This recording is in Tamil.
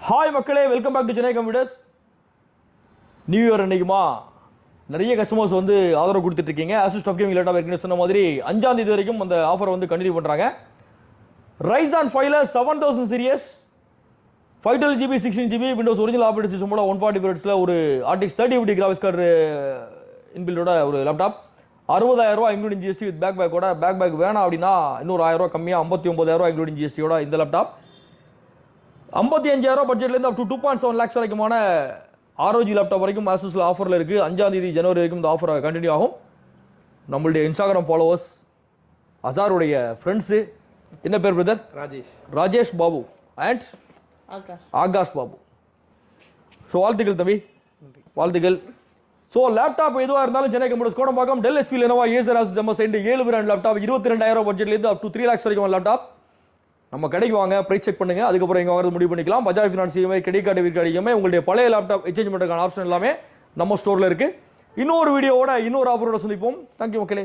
ஹாய் மக்களே, welcome back to Chennai computers. New year அன்னைக்குமா நிறைய கஸ்டமர்ஸ் வந்து ஆதரவு கொடுத்துட்டு இருக்கீங்க. ஆசூஸ் டஃப் கேமிங் லேட்டாக ஏற்கனவே சொன்ன மாதிரி 5ஆம் தேதி வரைக்கும் அந்த ஆஃபர் வந்து கண்டினியூ பண்ணுறாங்க. Ryzen 5ல 7000 series 512GB 16GB Windows original operating சிஸ்டமோட 140 Hz ஒரு RTX 3050 கிராஃபிக்ஸ் கார்டு இன்பில்டோட ஒரு லேப்டாப் 60000 ரூபாய் including GST with bag bag வேணாம் அப்படின்னா இன்னொரு 1000 ரூபாய் கம்மியாக 59000 ரூபாய் இன்க்ளூடிங் ஜிஎஸ்டியோட இந்த லேப்டாப் 55000 பட்ஜெட்லேருந்து அப் டு 2.7 lakhs வரைக்குமான ROG லேப்டாப் வரைக்கும் ஆசூஸில் ஆஃபரில் இருக்குது. 5ஆம் தேதி ஜனவரி வரைக்கும் இந்த ஆஃபர் கண்டினியூ ஆகும். நம்மளுடைய இன்ஸ்டாகிராம் ஃபாலோவர்ஸ் அசாருடைய ஃப்ரெண்ட்ஸு என்ன பேர் brother? Rajesh Babu and Akash Babu. So வாழ்த்துக்கள் தம்பி, வாழ்த்துக்கள். ஸோ லேப்டாப் எதுவாக இருந்தாலும் Chennai computers Kodambakkam Dell HP Lenovo Acer Asus MS 7 brand laptop 22000 பட்ஜெட்லேருந்து அப் டு 3 lakhs வரைக்கும் லேப்டாப் நம்ம கடைக்கு வாங்க, பிரைஸ் செக் பண்ணுங்க, அதுக்கப்புறம் எங்க வாங்குறது முடிவு பண்ணிக்கலாம். Bajaj finance EMI, credit card விற்காடு EMI, உங்களுடைய பழைய லேப்டாப் எக்ஸ்சேஞ்ச் பண்ணுறதுக்கான ஆப்ஷன் எல்லாமே நம்ம ஸ்டோரில் இருக்கு. இன்னொரு வீடியோவோட இன்னொரு ஆஃபரோட சந்திப்போம். தேங்க்யூ மக்களே.